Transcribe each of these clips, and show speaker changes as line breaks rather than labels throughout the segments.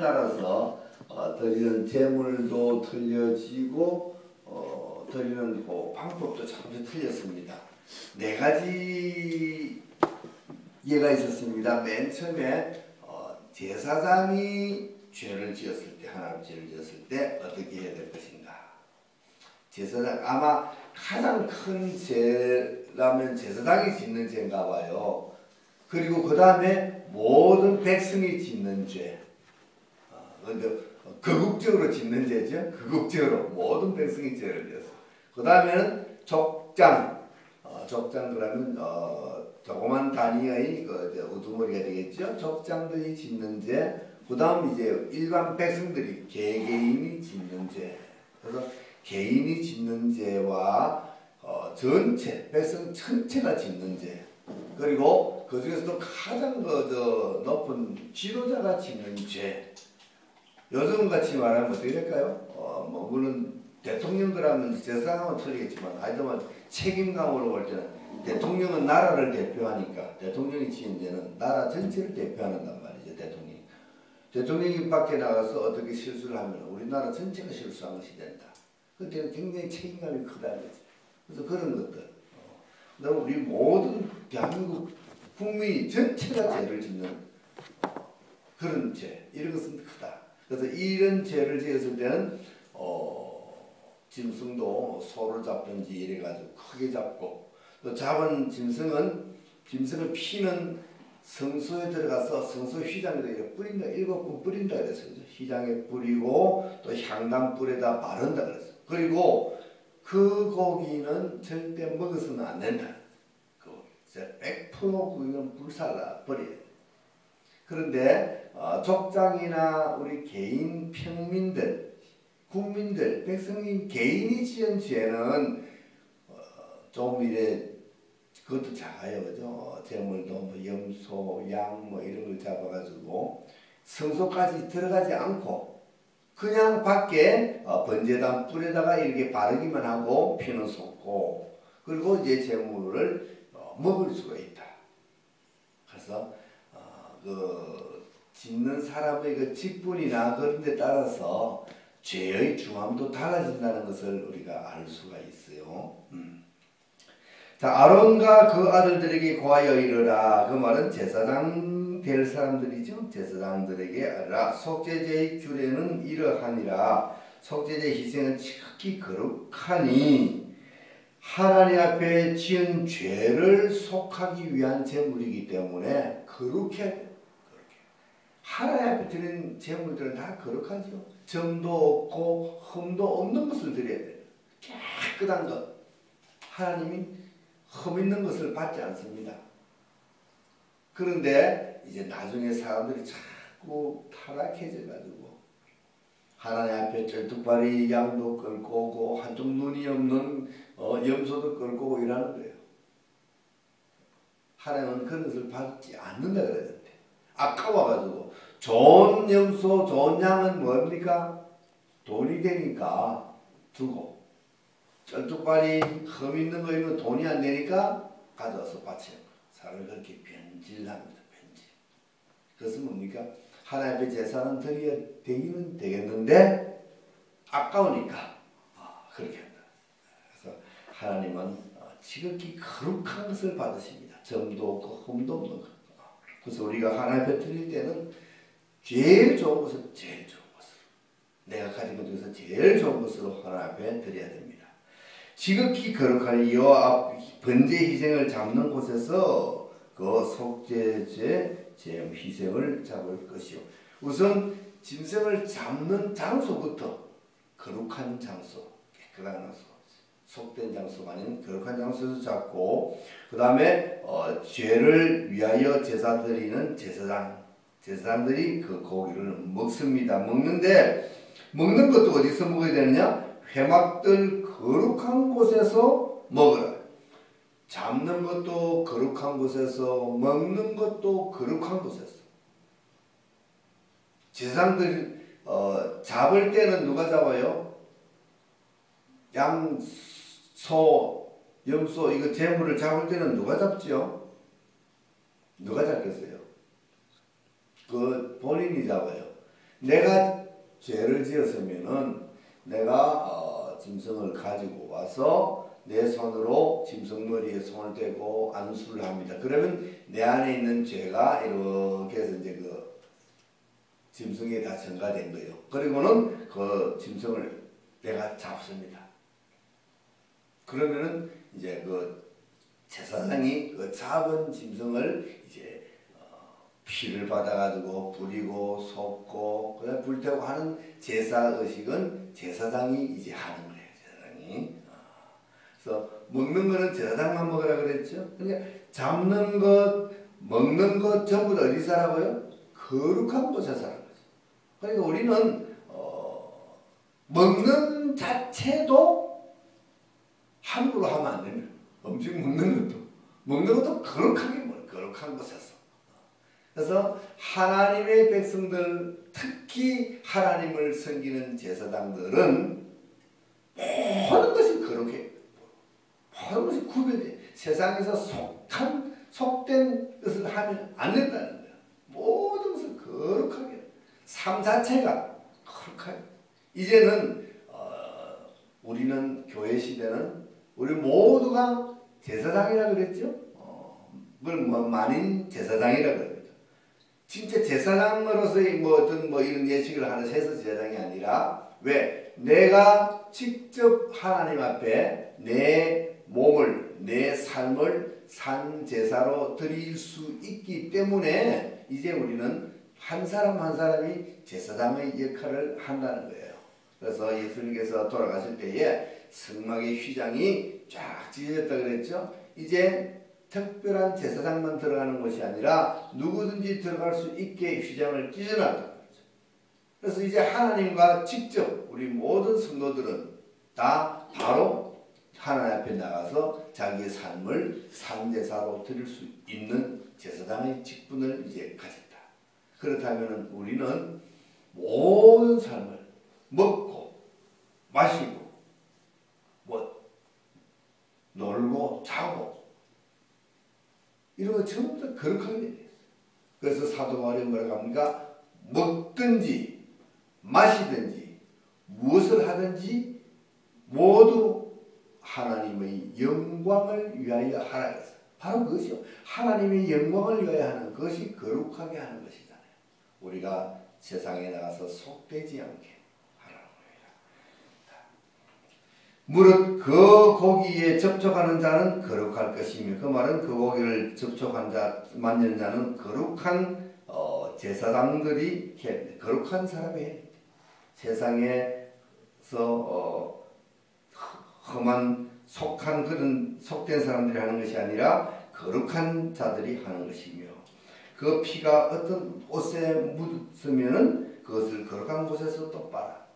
따라서 드리는 제물도 틀려지고 드리는 방법도 전부 틀렸습니다. 네 가지 예가 있었습니다. 맨 처음에 제사장이 죄를 지었을 때, 하나님 죄를 지었을 때 어떻게 해야 될 것인가. 제사장, 아마 가장 큰 죄라면 제사장이 짓는 죄인가 봐요. 그리고 그 다음에 모든 백성이 짓는 죄. 거국적으로 짓는 죄죠. 거국적으로 모든 백성이 죄를 지었어요. 그 다음에는 족장. 족장 그러면 조그만 단위의 우두머리가 되겠죠. 족장들이 짓는 죄. 그 다음 이제 일반 백성들이 개개인이 짓는 죄. 그래서 개인이 짓는 죄와 전체 백성 전체가 짓는 죄. 그리고 그 중에서도 가장 높은 지도자가 짓는 죄. 요즘 같이 말하면 어떻게 될까요? 물론 대통령들하면 제사장은 틀리겠지만 하여튼 책임감으로 볼 때는 대통령은 나라를 대표하니까 대통령이 지은 죄는 나라 전체를 대표한단 말이죠. 대통령이 밖에 나가서 어떻게 실수를 하면 우리나라 전체가 실수한 것이 된다. 그때는 굉장히 책임감이 크다는 거죠. 그래서 그런 것들. 그다음에 우리 모든 대한민국 국민이 전체가 죄를 짓는 그런 죄. 이런 것은 크다. 그래서 이런 죄를 지었을 때는 짐승도 소를 잡든지 이래가지고 크게 잡고 또 잡은 짐승을 피는 성소에 들어가서 성소 휘장에다 뿌린다. 7번 뿌린다 그랬어요. 휘장에 뿌리고 또 향단불에다 바른다 그랬어요. 그리고 그 고기는 절대 먹어서는 안 된다. 100% 그건 불살라 버려야 돼. 그런데 족장이나 우리 개인 평민들, 국민들, 백성인 개인이 지은 죄는 좀 이래 그것도 작아요, 그죠? 재물도 염소, 양 이런 걸 잡아가지고 성소까지 들어가지 않고 그냥 밖에 번제단 뿔에다가 이렇게 바르기만 하고 피는 쏟고 그리고 이제 재물을 먹을 수가 있다. 그래서 짓는 사람의 그 직분이나 그런 데 따라서 죄의 중함도 달라진다는 것을 우리가 알 수가 있어요. 자, 아론과 그 아들들에게 고하여 이르라. 그 말은 제사장 될 사람들이죠. 제사장들에게 알라. 속죄제의 규례는 이러하니라. 속죄제 희생은 지극히 거룩하니 하나님 앞에 지은 죄를 속하기 위한 제물이기 때문에 거룩해야 돼요. 하나님 앞에 드리는 제물들은 다 거룩하죠. 점도 없고 흠도 없는 것을 드려야 돼요. 깨끗한 것. 하나님이 흠 있는 것을 받지 않습니다. 그런데 이제 나중에 사람들이 자꾸 타락해져가지고 하나님 앞에 쩔뚝발이 양도 끌고 오고 한쪽 눈이 없는 염소도 끌고 오고 이러는 거예요. 하나님은 그런 것을 받지 않는다 그랬는데 아까워가지고 좋은 염소, 좋은 양은 뭡니까? 돈이 되니까 두고 쩔뚝발이 흠 있는 거 있는 돈이 안 되니까 가져와서 바쳐요. 사람이 그렇게 변질합니다. 변질. 그것은 뭡니까? 하나님 앞에 제사는 드려야 되기는 되겠는데 아까우니까 그렇게 한다. 그래서 하나님은 지극히 거룩한 것을 받으십니다. 점도 없고 흠도 없는 것. 그래서 우리가 하나님 앞에 드릴 때는 제일 좋은 것은 제일 좋은 것으로 내가 가진 것 중에서 제일 좋은 것으로 하나님 앞에 드려야 됩니다. 지극히 거룩하니 여호와 앞 번제 희생을 잡는 곳에서 그 속죄제 희생을 잡을 것이요. 우선 짐승을 잡는 장소부터 거룩한 장소, 깨끗한 장소, 속된 장소가 아닌 거룩한 장소에서 잡고 그 다음에 죄를 위하여 제사 드리는 제사장들이 그 고기를 먹습니다. 먹는데 먹는 것도 어디서 먹어야 되느냐? 회막들 거룩한 곳에서 먹으라. 잡는 것도 거룩한 곳에서 먹는 것도 거룩한 곳에서. 제사장들 잡을 때는 누가 잡아요? 양, 소, 염소 이거 재물을 잡을 때는 누가 잡지요? 누가 잡겠어요? 그 본인이 잡아요. 내가 죄를 지었으면은 내가 짐승을 가지고 와서 내 손으로 짐승 머리에 손을 대고 안수를 합니다. 그러면 내 안에 있는 죄가 이렇게 해서 이제 그 짐승에 다 전가된 거예요. 그리고는 그 짐승을 내가 잡습니다. 그러면은 이제 그 제사장이 그 잡은 짐승을 이제 피를 받아가지고 부리고 섞고 그다음 불태우고 하는 제사 의식은 제사장이 이제 하는 거예요. 제사장이. 그래서 먹는 거는 제사장만 먹으라 그랬죠. 그러니까 잡는 것, 먹는 것 전부 다 어디서 하라고요? 거룩한 곳에서 하는 거죠. 그러니까 우리는 먹는 자체도 함부로 하면 안 됩니다. 음식 먹는 것도 거룩하게 먹어요. 거룩한 곳에서. 그래서 하나님의 백성들, 특히 하나님을 섬기는 제사장들은 모든 것이 거룩해. 모든 것이 구별돼. 세상에서 속된 것을 하면 안 된다는 거야. 모든 것을 거룩하게. 삶 자체가 거룩하게. 이제는 우리는 교회 시대는 우리 모두가 제사장이라고 그랬죠. 그걸 만인 제사장이라고 그랬죠. 진짜 제사장으로서의 어떤 이런 예식을 하는 세서 제사장이 아니라 왜? 내가 직접 하나님 앞에 내 몸을, 내 삶을 산제사로 드릴 수 있기 때문에 이제 우리는 한 사람 한 사람이 제사장의 역할을 한다는 거예요. 그래서 예수님께서 돌아가실 때에 성막의 휘장이 쫙 찢어졌다 그랬죠. 이제 특별한 제사장만 들어가는 것이 아니라 누구든지 들어갈 수 있게 휘장을 찢어놨다 그랬죠. 그래서 이제 하나님과 직접 우리 모든 성도들은 다 바로 하나님 앞에 나가서 자기의 삶을 산제사로 드릴 수 있는 제사장의 직분을 이제 가졌다. 그렇다면 우리는 모든 삶을 먹고 마시고 놀고 자고 이런 거 전부 다 거룩하게 되어 있어요. 그래서 사도 바울이 뭐라고 합니까? 먹든지 마시든지 무엇을 하든지 모두 하나님의 영광을 위하여 하라 했어요. 바로 그것이요. 하나님의 영광을 위하여 하는 것이 거룩하게 하는 것이잖아요. 우리가 세상에 나가서 속되지 않게 하라는 겁니다. 무릇 그 고기에 접촉하는 자는 거룩할 것이며 그 말은 그 고기를 접촉한 자, 만지는 자는 거룩한 제사장들이 해야 됩니다. 거룩한 사람이 해야 됩니다. 세상에서 험한 속한 그런 속된 사람들이 하는 것이 아니라 거룩한 자들이 하는 것이며 그 피가 어떤 옷에 묻으면은 그것을 거룩한 곳에서 또 빨아.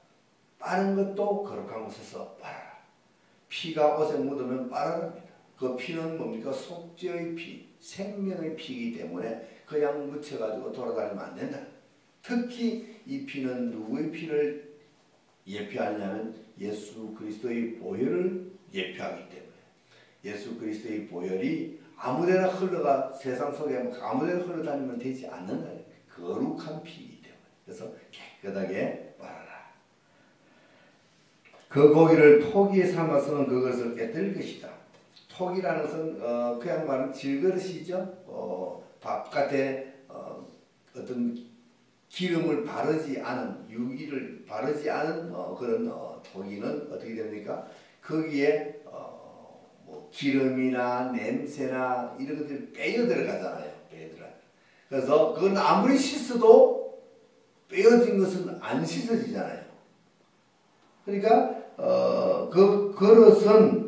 빠는 것도 거룩한 곳에서 빨아라. 피가 옷에 묻으면 빨아랍니다. 그 피는 뭡니까? 속죄의 피, 생명의 피이기 때문에 그냥 묻혀가지고 돌아다니면 안 된다. 특히 이 피는 누구의 피를 예표하냐면 예수 그리스도의 보혈을 예표하기 때문에 예수 그리스도의 보혈이 아무데나 흘러가 세상 속에 아무데나 흘러다니면 되지 않는다. 거룩한 피이기 때문에 그래서 깨끗하게 빨아라. 그 고기를 토기에 삶아서는 그것을 깨뜨릴 것이다. 토기라는 것은 그냥 말하는 질그릇이죠. 바깥에 어떤 기름을 바르지 않은 유기를 바르지 않은 그런 토기는 어떻게 됩니까? 거기에 기름이나 냄새나 이런 것들이 빼어 들어가잖아요. 빼어 들어가. 그래서 그건 아무리 씻어도 빼어진 것은 안 씻어지잖아요. 그러니까 그 그릇은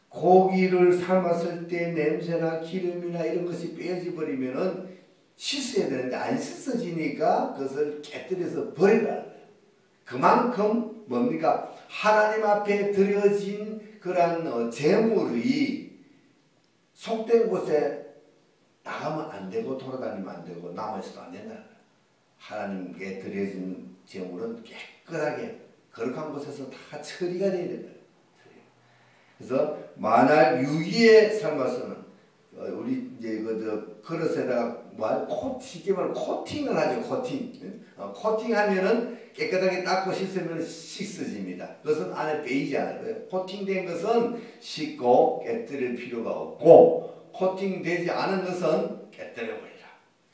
고기를 삶았을 때 냄새나 기름이나 이런 것이 빼어져 버리면은 씻어야 되는데 안 씻어지니까 그것을 깨뜨려서 버리라는 거예요. 그만큼 뭡니까? 하나님 앞에 드려진 그러한 재물이 속된 곳에 나가면 안 되고 돌아다니면 안 되고 남아있어도 안 된다는 거예요. 하나님께 드려진 재물은 깨끗하게 거룩한 곳에서 다 처리가 되어야 된다. 그래서 만약 유기에 삶아서는 우리 이제 그릇에다가 쉽게 말하면 코팅을 하죠. 코팅. 코팅하면은 깨끗하게 닦고 씻으면 씻어집니다. 그것은 안에 빼이지 않아요. 코팅된 것은 씻고 깨뜨릴 필요가 없고, 코팅되지 않은 것은 깨뜨려버리라.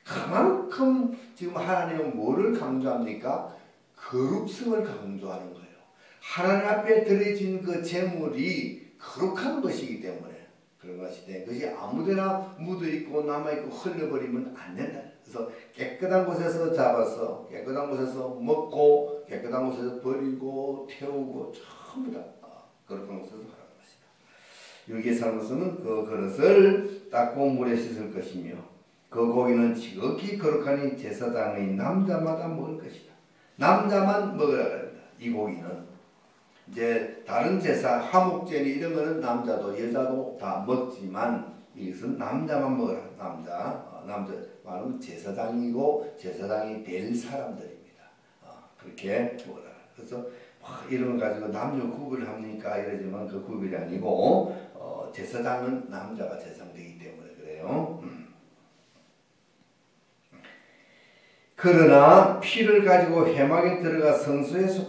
그만큼 지금 하나님은 뭐를 강조합니까? 거룩성을 강조하는 거예요. 하나님 앞에 드려진 그 제물이 거룩한 것이기 때문에 그런 것인데, 그것이 아무데나 묻어있고 남아있고 흘려버리면 안 된다. 그래서 깨끗한 곳에서 잡아서 깨끗한 곳에서 먹고 깨끗한 곳에서 버리고 태우고 전부 다 거룩한 곳에서 하라는 것이다. 여기에 살면서는 그 그릇을 닦고 물에 씻을 것이며 그 고기는 지극히 거룩하니 제사장의 남자마다 먹을 것이다. 남자만 먹으라 그럽니다. 이 고기는 이제 다른 제사, 화목제니 이런 거는 남자도 여자도 다 먹지만 이것은 남자만 먹어라. 남자 말은 제사장이고 제사장이 될 사람들입니다. 그렇게 먹어라. 그래서 이런 거 가지고 남녀 구분을 합니까? 이러지만 그 구분이 아니고 제사장은 남자가 제사장되기 때문에 그래요. 그러나 피를 가지고 회막에 들어가 성소에서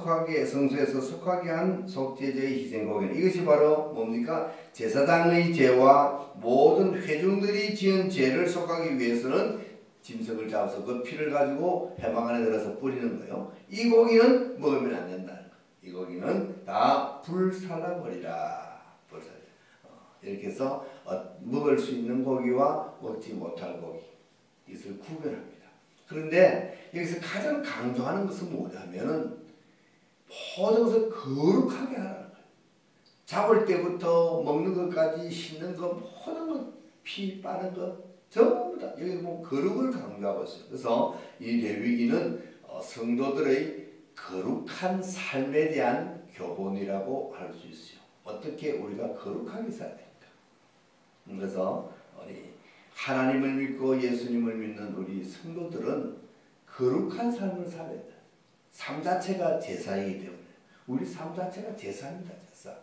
속하게 한 속죄제의 희생고기는 이것이 바로 뭡니까? 제사장의 죄와 모든 회중들이 지은 죄를 속하기 위해서는 짐승을 잡아서 그 피를 가지고 회막 안에 들어서 뿌리는 거예요. 이 고기는 먹으면 안 된다는 거예요. 이 고기는 다 불살라버리라. 이렇게 해서 먹을 수 있는 고기와 먹지 못할 고기, 이것을 구별합니다. 그런데 여기서 가장 강조하는 것은 뭐냐면은 모든 것을 거룩하게 하라는 거예요. 잡을 때부터 먹는 것까지 씻는 것, 모든 것, 피 빠는 것 전부 다 여기 보면 거룩을 강조하고 있어요. 그래서 이 레위기는 성도들의 거룩한 삶에 대한 교본이라고 할 수 있어요. 어떻게 우리가 거룩하게 살아야 될까? 그래서 우리 하나님을 믿고 예수님을 믿는 우리 성도들은 거룩한 삶을 살아야 돼. 삶 자체가 제사이기 때문에 우리 삶 자체가 제사입니다. 제사.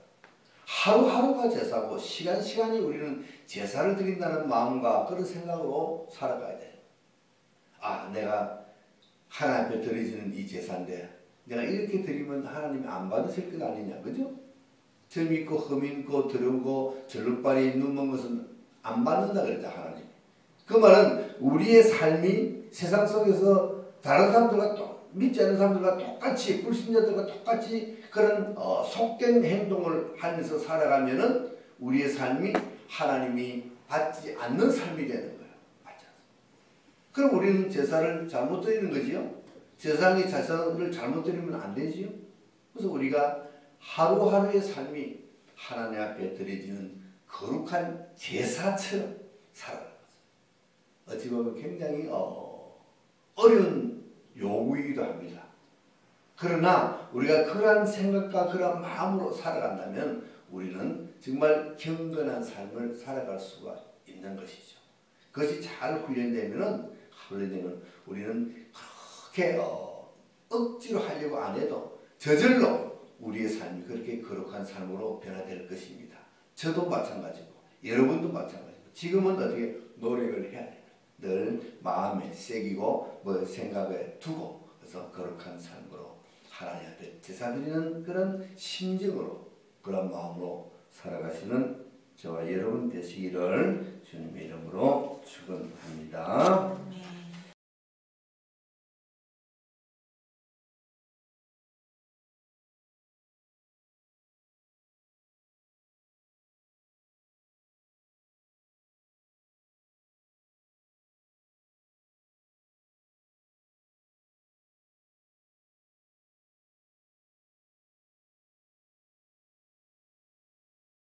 하루하루가 제사고 시간시간이 우리는 제사를 드린다는 마음과 그런 생각으로 살아가야 돼요. 내가 하나님 앞에 드려지는 이 제사인데 내가 이렇게 드리면 하나님이 안 받으실 것 아니냐. 그죠? 점 있고 흠 있고 더러우고 절룩발이 눈먼 것은 안 받는다 그랬죠. 하나님. 그 말은 우리의 삶이 세상 속에서 다른 사람들과 믿지 않는 사람들과 똑같이 불신자들과 똑같이 그런 속된 행동을 하면서 살아가면은 우리의 삶이 하나님이 받지 않는 삶이 되는 거예요. 맞지 않습니까? 그럼 우리는 제사를 잘못 드리는 거지요. 제사장이 제사를 잘못 드리면 안 되지요. 그래서 우리가 하루하루의 삶이 하나님 앞에 드려지는 거룩한 제사처럼 살아가는 거죠. 어찌 보면 굉장히 어려운 요구이기도 합니다. 그러나 우리가 그러한 생각과 그러한 마음으로 살아간다면 우리는 정말 경건한 삶을 살아갈 수가 있는 것이죠. 그것이 잘 훈련되면 우리는 그렇게 억지로 하려고 안 해도 저절로 우리의 삶이 그렇게 거룩한 삶으로 변화될 것입니다. 저도 마찬가지고 여러분도 마찬가지고 지금은 어떻게 노력을 해야 됩니다. 늘 마음에 새기고 생각에 두고 그래서 거룩한 삶으로 하나님 앞에 제사 드리는 그런 심정으로 그런 마음으로 살아가시는 저와 여러분 되시기를 주님의 이름으로 축원합니다.